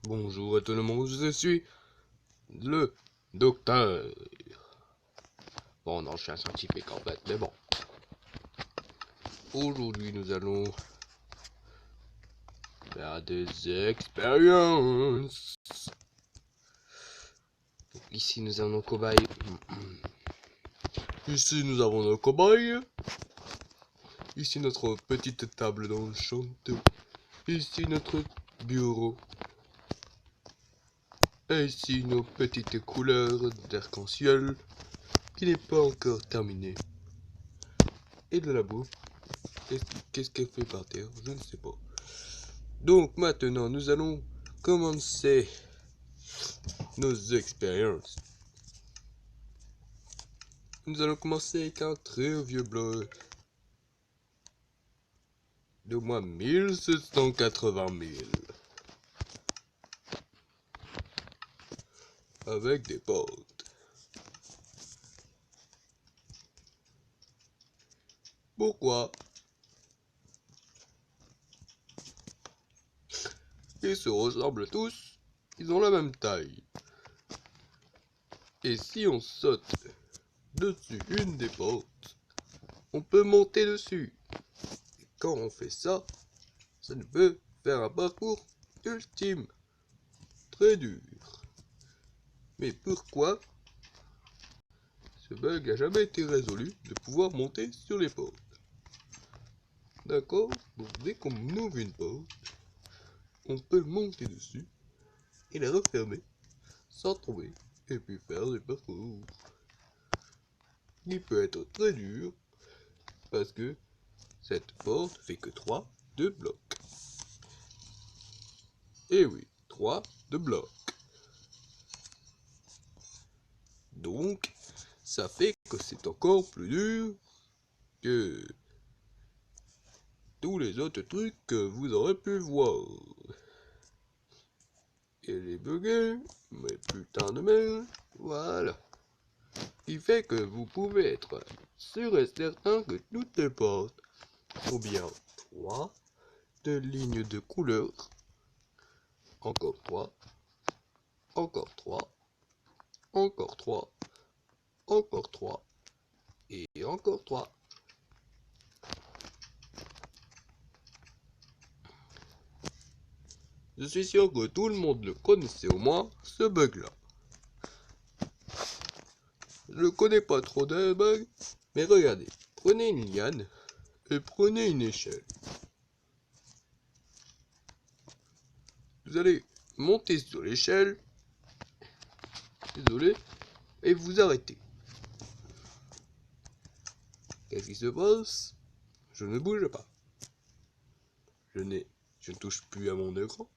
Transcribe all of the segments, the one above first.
Bonjour à tout le monde, je suis le docteur. Bon, non, je suis un scientifique en fait, mais bon. Aujourd'hui, nous allons faire des expériences. Donc, ici, nous avons nos cobayes. Ici, nous avons nos cobayes. Ici, notre petite table d'enchanté. Ici, notre bureau. Et ici, nos petites couleurs d'arc-en-ciel qui n'est pas encore terminée. Et de la bouffe. Qu'est-ce qu'elle fait par terre? Je ne sais pas. Donc maintenant, nous allons commencer nos expériences. Nous allons commencer avec un très vieux bloc de moins 1780 000. Avec des portes. Pourquoi? Ils se ressemblent tous. Ils ont la même taille. Et si on saute dessus une des portes, on peut monter dessus. Et quand on fait ça, ça nous peut faire un parcours ultime. Très dur. Mais pourquoi ce bug n'a jamais été résolu de pouvoir monter sur les portes? D'accord? Donc dès qu'on ouvre une porte, on peut monter dessus et la refermer sans tomber et puis faire du parcours. Il peut être très dur parce que cette porte fait que 3 de blocs. Et oui, 3 de blocs. Donc, ça fait que c'est encore plus dur que tous les autres trucs que vous aurez pu voir. Et les buggés, mais putain de merde, voilà. Il fait que vous pouvez être sûr et certain que toutes les portes ont bien 3 de lignes de couleur, encore 3, encore 3, encore 3, encore 3 et encore 3. Je suis sûr que tout le monde le connaissait au moins, ce bug-là. Je ne connais pas trop de bugs, mais regardez, prenez une liane et prenez une échelle. Vous allez monter sur l'échelle, désolé, et vous arrêtez. Qu'est-ce qui se passe? Je ne bouge pas. Je ne touche plus à mon écran.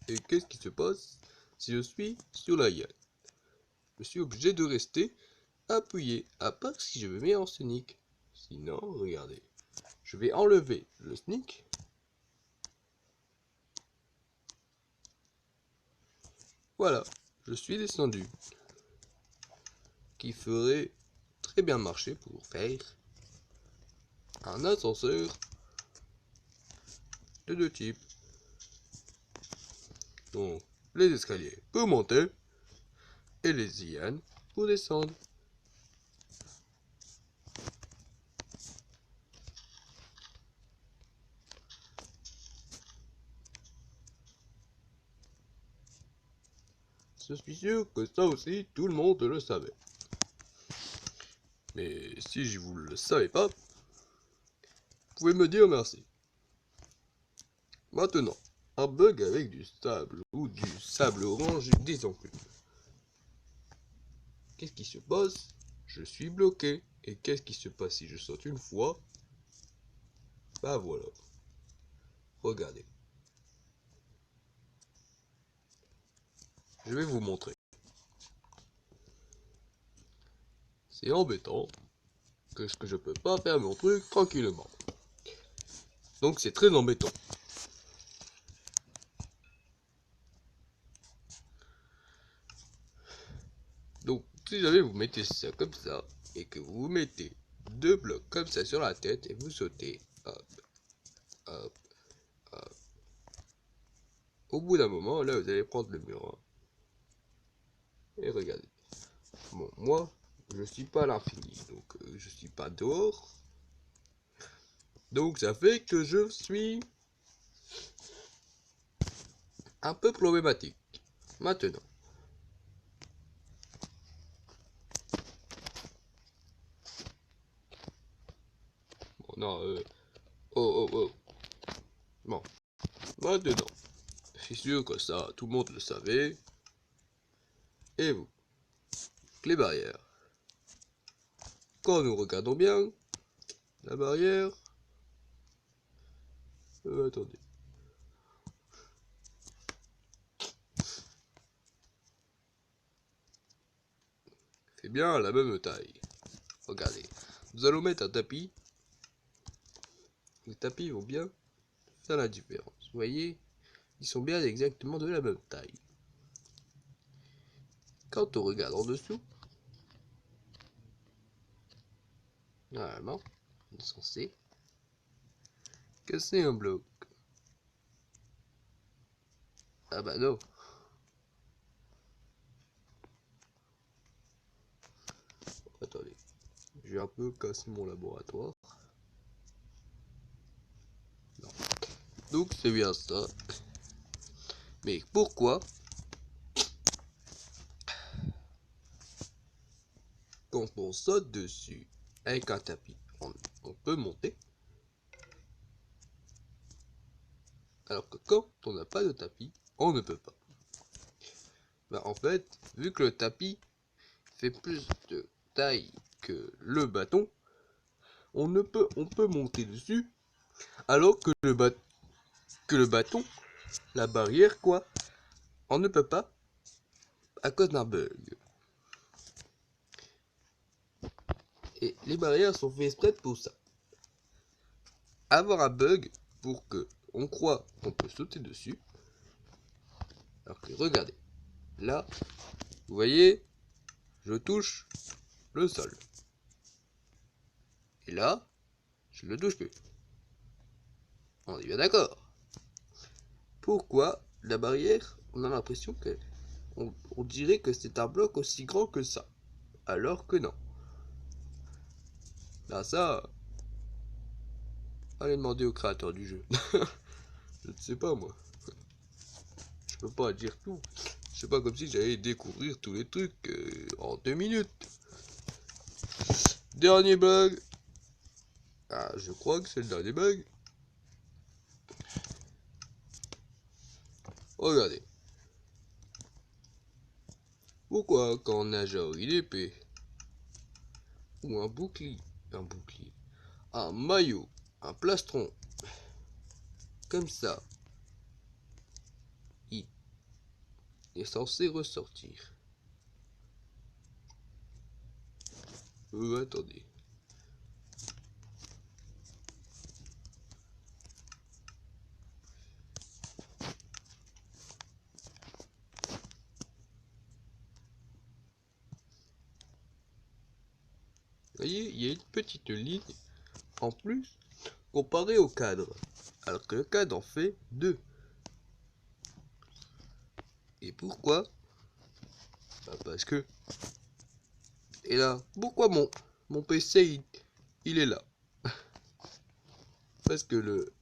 Et qu'est-ce qui se passe si je suis sur la liane? Je suis obligé de rester appuyé, à part si je me mets en sneak. Sinon, regardez, je vais enlever le sneak. Voilà, je suis descendu. Qui ferait très bien marcher pour faire un ascenseur de deux types. Donc, les escaliers pour monter et les lianes pour descendre. Je suis sûr que ça aussi, tout le monde le savait. Mais si vous ne le savez pas, vous pouvez me dire merci. Maintenant, un bug avec du sable ou du sable orange désenclume. Qu'est-ce qui se passe? Je suis bloqué. Et qu'est-ce qui se passe si je saute une fois? Bah voilà. Regardez. Je vais vous montrer. C'est embêtant que je peux pas faire mon truc tranquillement. Donc c'est très embêtant. Donc si jamais vous mettez ça comme ça et que vous mettez deux blocs comme ça sur la tête et vous sautez, hop, hop, hop, au bout d'un moment, là, vous allez prendre le mur. Hein. Et regardez. Bon, moi, je suis pas à l'infini, donc je suis pas dehors. Donc ça fait que je suis un peu problématique. Maintenant. Bon, non, oh, oh, oh. Bon, maintenant. C'est sûr que ça, tout le monde le savait. Et vous, les barrières. Quand nous regardons bien, la barrière... attendez. C'est bien la même taille. Regardez. Nous allons mettre un tapis. Les tapis vont bien faire la différence. Vous voyez, ils sont bien exactement de la même taille. Quand on regarde en dessous, normalement, on est censé casser un bloc. Ah bah non. Attendez, j'ai un peu cassé mon laboratoire. Non. Donc c'est bien ça. Mais pourquoi, quand on saute dessus avec un tapis, on peut monter, alors que quand on n'a pas de tapis, on ne peut pas. Bah en fait, vu que le tapis fait plus de taille que le bâton, on peut monter dessus, alors que le bâton, la barrière quoi, on ne peut pas à cause d'un bug. Et les barrières sont faites exprès pour ça. Avoir un bug pour que on croit qu'on peut sauter dessus. Alors que regardez, là, vous voyez, je touche le sol. Et là, je ne le touche plus. On est bien d'accord. Pourquoi la barrière, on a l'impression que on dirait que c'est un bloc aussi grand que ça. Alors que non. Là, ça, allez demander au créateur du jeu. Je ne sais pas moi. Je peux pas dire tout. C'est pas comme si j'allais découvrir tous les trucs en 2 minutes. Dernier bug. Ah, je crois que c'est le dernier bug. Regardez. Pourquoi quand on a genre une épée ou un bouclier, un maillot, un plastron, comme ça, il est censé ressortir. Attendez. Vous voyez, il y a une petite ligne en plus comparé au cadre. Alors que le cadre en fait 2. Et pourquoi? Bah parce que... Et là, pourquoi mon PC il est là? Parce que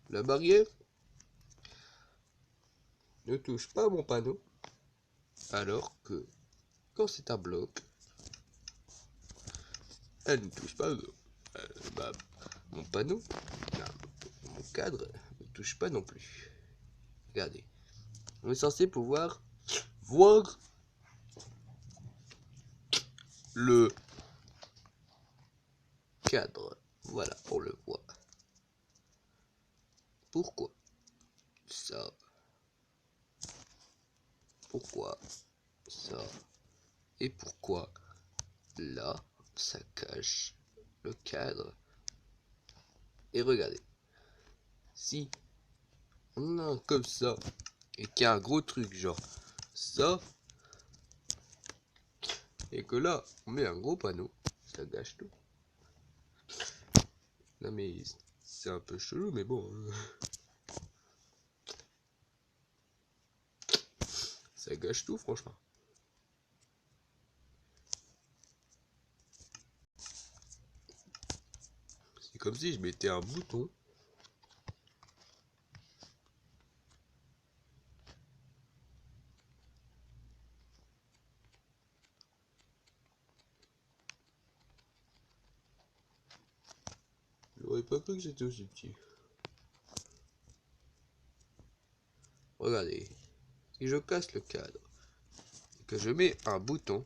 la barrière ne touche pas mon panneau. Alors que quand c'est un bloc, elle ne touche pas bah, mon panneau, mon cadre ne touche pas non plus. Regardez, on est censé pouvoir voir le cadre. Voilà, on le voit. Pourquoi ça? Pourquoi ça? Et pourquoi là, ça cache le cadre? Et regardez, si on a un comme ça, et qu'il y a un gros truc genre ça, et que là, on met un gros panneau, ça gâche tout. Non mais C'est un peu chelou, mais bon. Ça gâche tout, franchement. C'est comme si je mettais un bouton. J'aurais pas cru que c'était aussi petit. Regardez. Si je casse le cadre, et que je mets un bouton,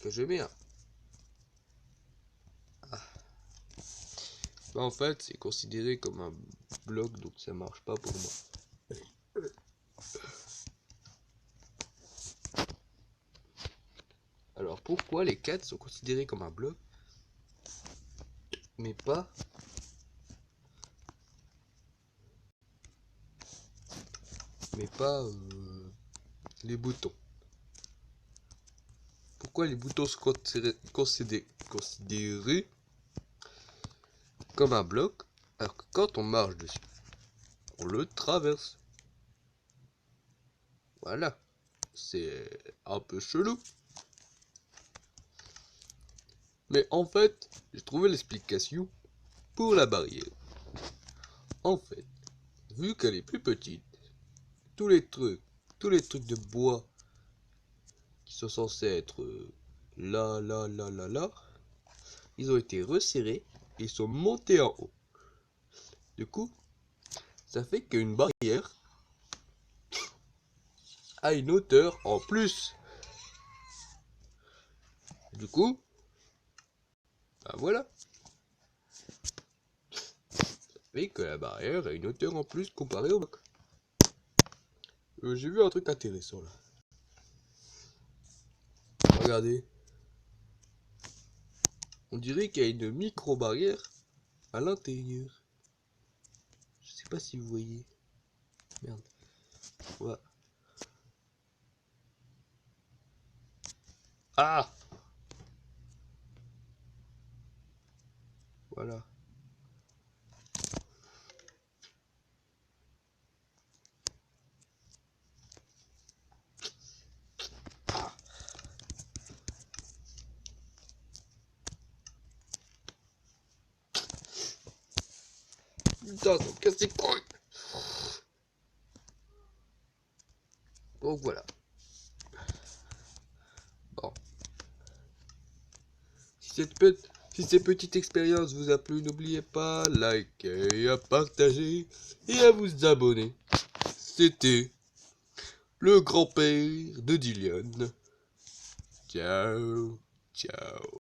que je mets un... Bah, en fait, c'est considéré comme un bloc, donc ça marche pas pour moi. Alors pourquoi les 4 sont considérés comme un bloc, mais pas les boutons? Pourquoi les boutons sont considérés comme un bloc, alors que quand on marche dessus, on le traverse? Voilà, c'est un peu chelou. Mais en fait, j'ai trouvé l'explication pour la barrière. En fait, vu qu'elle est plus petite, tous les trucs de bois qui sont censés être là, ils ont été resserrés et sont montés en haut. Du coup, ça fait qu'une barrière a une hauteur en plus. Du coup, bah voilà. Ça fait que la barrière a une hauteur en plus comparée au bloc. J'ai vu un truc intéressant là. Regardez. On dirait qu'il y a une micro-barrière à l'intérieur. Je sais pas si vous voyez. Merde. Voilà. Ah! Voilà. Putain, ça me casse les couilles. Donc voilà. Bon. Si cette petite expérience vous a plu, n'oubliez pas, liker, à partager et à vous abonner. C'était le grand-père de Dylan. Ciao, ciao.